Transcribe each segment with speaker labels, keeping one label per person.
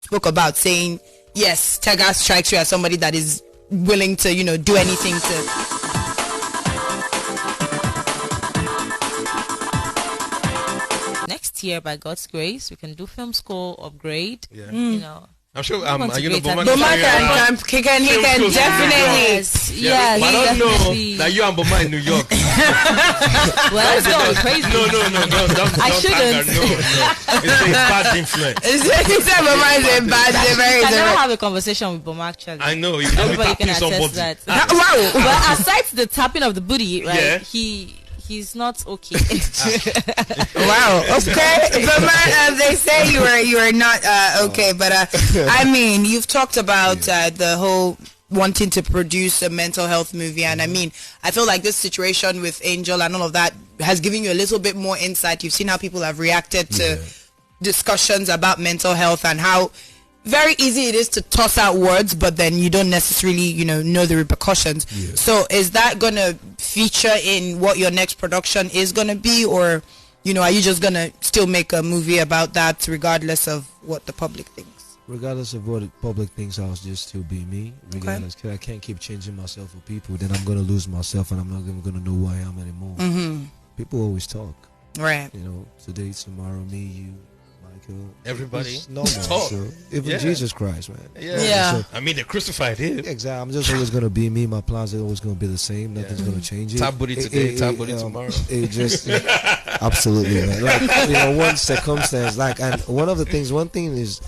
Speaker 1: spoke about, saying, yes, Tega strikes you as somebody that is willing to, do anything to...
Speaker 2: Next year, by God's grace, we can do film school upgrade.
Speaker 3: Yeah.
Speaker 2: I'm
Speaker 3: sure.
Speaker 2: Boma
Speaker 1: can definitely.
Speaker 2: Yes.
Speaker 3: I don't know that you and Boma in New York.
Speaker 2: Well, let's go crazy.
Speaker 3: No. I
Speaker 2: shouldn't.
Speaker 3: No. It's a bad influence.
Speaker 1: Boma is a bad influence.
Speaker 2: I never have a conversation with Boma, actually.
Speaker 3: I know. You don't be tapping somebody.
Speaker 2: That. Wow. Well, aside the tapping of the booty, right?
Speaker 3: Yeah.
Speaker 2: He's not okay.
Speaker 1: Wow. Okay. But they say you are not okay. But I mean, you've talked about the whole wanting to produce a mental health movie, and I mean, I feel like this situation with Angel and all of that has given you a little bit more insight. You've seen how people have reacted to discussions about mental health and how very easy it is to toss out words, but then you don't necessarily, know the repercussions. Yeah. So is that going to feature in what your next production is going to be? Or, are you just going to still make a movie about that regardless of what the public thinks?
Speaker 4: Regardless of what the public thinks, I'll just still be me. Regardless, because I can't keep changing myself for people. Then I'm going to lose myself and I'm not even going to know who I am anymore. Mm-hmm. People always talk.
Speaker 1: Right.
Speaker 4: Today, tomorrow, me, you.
Speaker 3: Everybody
Speaker 4: normal. So even Jesus Christ, man.
Speaker 1: Yeah.
Speaker 3: I mean, they crucified him.
Speaker 4: Exactly. I'm just always gonna be me. My plans are always gonna be the same. Nothing's gonna change it.
Speaker 3: Tap booty today, tap booty tomorrow.
Speaker 4: It just absolutely, man. Like one circumstance, and one thing is,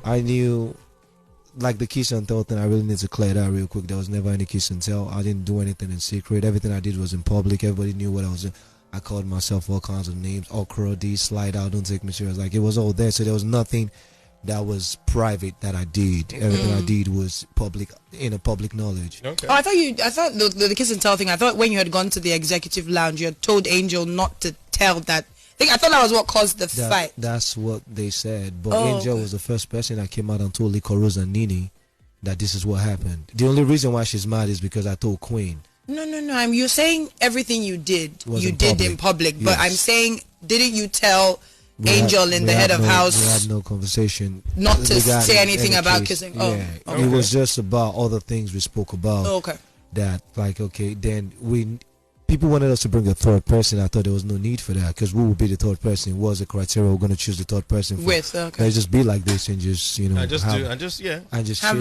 Speaker 4: I knew, like the kiss and tell thing. I really need to clear that real quick. There was never any kiss and tell. I didn't do anything in secret. Everything I did was in public. Everybody knew what I was doing. I called myself all kinds of names, okra, D, slide out, don't take me serious. Like, it was all there, so there was nothing that was private that I did. Everything I did was public, public knowledge.
Speaker 1: Okay. Oh, I thought the kiss and tell thing, I thought when you had gone to the executive lounge, you had told Angel not to tell that. I thought that was what caused the fight.
Speaker 4: That's what they said, but Angel was the first person that came out and told Licorosa and Nini that this is what happened. The only reason why she's mad is because I told Queen.
Speaker 1: No. You're saying everything you did in public, but I'm saying, didn't you tell Angel in the head of house?
Speaker 4: We had no conversation.
Speaker 1: Not to say anything about kissing.
Speaker 4: Yeah, it was just about other things we spoke about.
Speaker 1: Okay.
Speaker 4: That then people wanted us to bring a third person. I thought there was no need for that because we would be the third person. It was the criteria we're going to choose the third person for. Let's just be like this and just have
Speaker 1: a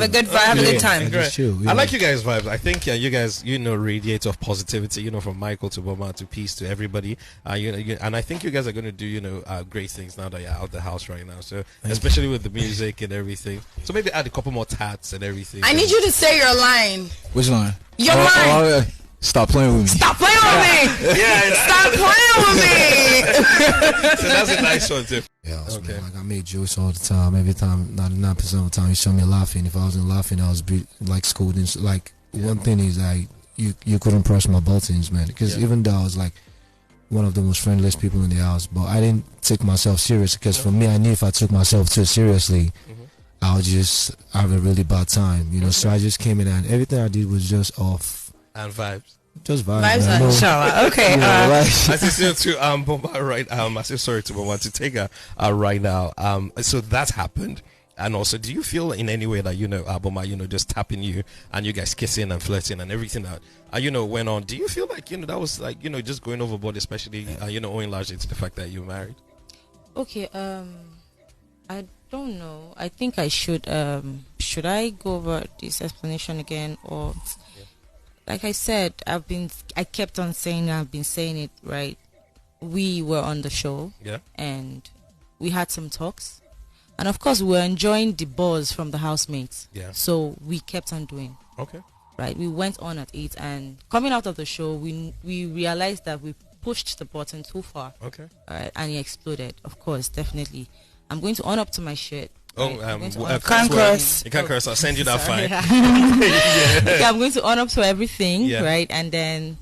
Speaker 1: good vibe, have a good time.
Speaker 4: And just chill,
Speaker 3: I like you guys' vibes. I think you guys radiate of positivity. From Michael to Boma to Peace to everybody. And I think you guys are going to do great things now that you're out the house right now. So especially with the music and everything. So maybe add a couple more tats and everything.
Speaker 1: I need you to say your line.
Speaker 5: Which line?
Speaker 1: Your line.
Speaker 5: Stop playing with me.
Speaker 1: Stop playing with me. Stop playing with me.
Speaker 3: So that's a nice one too.
Speaker 4: Yeah, man, I made jokes all the time. Every time, 99% of the time, you show me laughing. If I wasn't laughing, I was scolding. One thing is you couldn't press my buttons, man. Because even though I was one of the most friendliest people in the house, but I didn't take myself serious. Because for me, I knew if I took myself too seriously, I would just have a really bad time. So I just came in and everything I did was just off. And
Speaker 3: vibes.
Speaker 4: Just vibes.
Speaker 1: Okay.
Speaker 3: I say to Boma right. I say sorry to Boma to Tega right now. So that happened. And also, do you feel in any way that Boma just tapping you and you guys kissing and flirting and everything that went on? Do you feel like that was just going overboard, especially owing largely to the fact that you're married?
Speaker 2: Okay. I don't know. I think I should. Should I go over this explanation again or? Like I said, I kept on saying, I've been saying it, right? We were on the show, and we had some talks, and of course we were enjoying the buzz from the housemates. Yeah. So we kept on doing.
Speaker 3: Okay.
Speaker 2: Right. We went on at 8, and coming out of the show, we realized that we pushed the button too far.
Speaker 3: Okay.
Speaker 2: All right, and he exploded. Of course, definitely. I'm going to own up to my shit.
Speaker 1: Can't curse.
Speaker 3: You can't curse. I'll send you that fine.
Speaker 2: Okay, I'm going to own up to everything, right? And then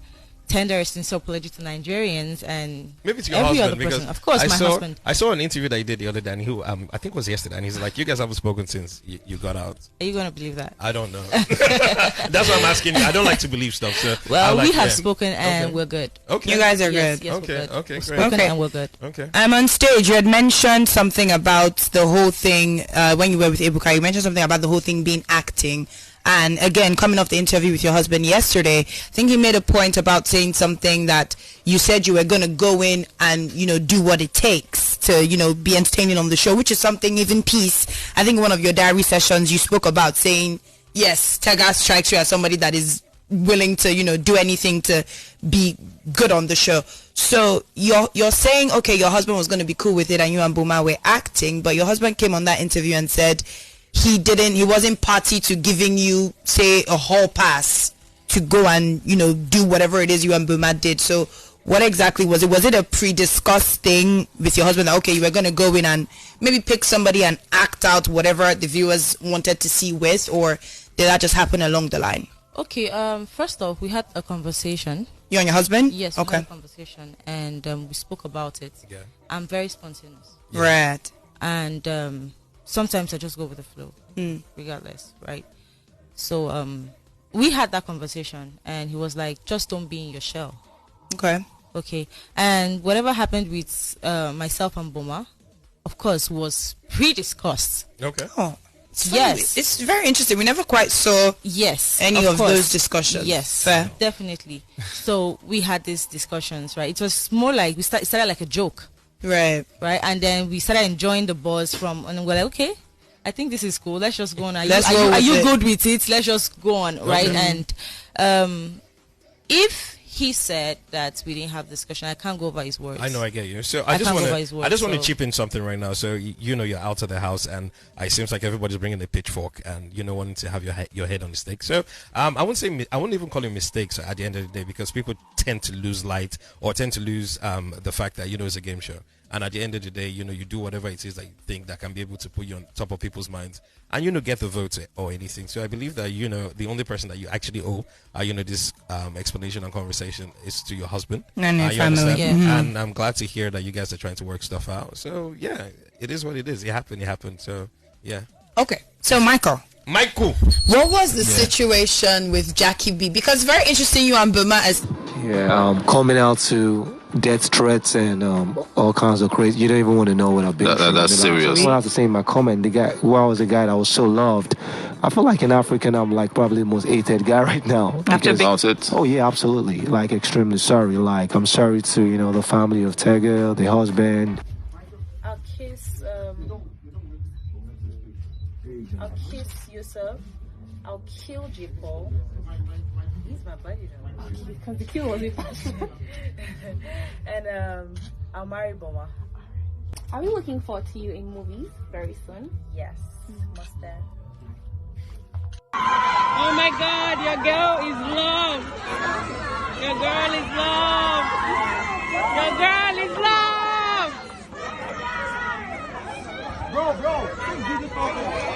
Speaker 2: tender a sincere apology to Nigerians and
Speaker 3: maybe to your
Speaker 2: every
Speaker 3: husband,
Speaker 2: other
Speaker 3: because
Speaker 2: person. Of course, my husband.
Speaker 3: I saw an interview that you did the other day, and I think it was yesterday, and he's like, "You guys haven't spoken since you got out."
Speaker 2: Are you going to believe that?
Speaker 3: I don't know. That's what I'm asking you. I don't like to believe stuff. So
Speaker 2: well, we have spoken and we're good.
Speaker 3: Okay,
Speaker 1: you guys are
Speaker 2: yes,
Speaker 1: good.
Speaker 2: Yes,
Speaker 3: okay,
Speaker 2: we're good.
Speaker 3: okay, great.
Speaker 2: Spoken and we're good.
Speaker 3: Okay.
Speaker 1: I'm on stage. You had mentioned something about the whole thing when you were with Ebuka. You mentioned something about the whole thing being acting. And again, coming off the interview with your husband yesterday, I think he made a point about saying something that you said you were going to go in and, do what it takes to, be entertaining on the show, which is something even Peace. I think one of your diary sessions you spoke about saying, yes, Tega strikes you as somebody that is willing to, do anything to be good on the show. So you're saying, okay, your husband was going to be cool with it and you and Boma were acting, but your husband came on that interview and said, he wasn't party to giving you, say, a hall pass to go and, do whatever it is you and Boma did. So what exactly was it? Was it a pre-discussed thing with your husband that, okay, you were going to go in and maybe pick somebody and act out whatever the viewers wanted to see with, or did that just happen along the line?
Speaker 2: Okay, first off, we had a conversation.
Speaker 1: You and your husband?
Speaker 2: Yes,
Speaker 1: okay.
Speaker 2: We had a conversation and we spoke about it.
Speaker 3: Yeah.
Speaker 2: I'm very spontaneous.
Speaker 1: Yeah. Right.
Speaker 2: And sometimes I just go with the flow, regardless, right? So we had that conversation, and he was like, just don't be in your shell. Okay. And whatever happened with myself and Boma, of course, was pre-discussed.
Speaker 3: Okay.
Speaker 1: Oh,
Speaker 2: yes.
Speaker 1: It's very interesting. We never quite saw any of those discussions.
Speaker 2: Yes,
Speaker 1: fair.
Speaker 2: Definitely. So we had these discussions, right? It was more like, it started like a joke.
Speaker 1: Right.
Speaker 2: And then we started enjoying the buzz and we're like, okay, I think this is cool. Let's just go on. Are you good with it? Let's just go on, right? And if he said that we didn't have discussion, I can't go over his words.
Speaker 3: I know, I get you. So I just want to chip in something right now. So you're out of the house, and it seems like everybody's bringing a pitchfork, and wanting to have your head on the stake. So I wouldn't even call it mistakes at the end of the day, because people tend to lose light or tend to lose the fact that it's a game show. And at the end of the day, you do whatever it is that you think that can be able to put you on top of people's minds and, get the votes or anything. So I believe that, the only person that you actually owe, this explanation and conversation is to your husband.
Speaker 1: And your family. Yeah.
Speaker 3: And I'm glad to hear that you guys are trying to work stuff out. So, yeah, it is what it is. It happened. So, yeah.
Speaker 1: Okay. So, Michael. What was the situation with Jackie B? Because very interesting, you and Boma as...
Speaker 4: Yeah, coming out to death threats and all kinds of crazy. You don't even want to know what I've been through.
Speaker 5: That's serious.
Speaker 4: What I have to say in my comment, the guy, I was a guy that was so loved. I feel like in Africa, I'm like probably the most hated guy right now. Oh yeah, absolutely. Like extremely sorry. Like I'm sorry to the family of Tega, the husband.
Speaker 2: I'll kiss Yusuf. I'll kill J. Paul. He's my buddy though. Because the kill was impossible. And I'll marry Boma.
Speaker 6: Are we looking forward to you in movies very soon?
Speaker 2: Yes, must have.
Speaker 7: Oh my God, your girl is loved. Your girl is loved. Your girl is loved.
Speaker 8: Bro, please do this.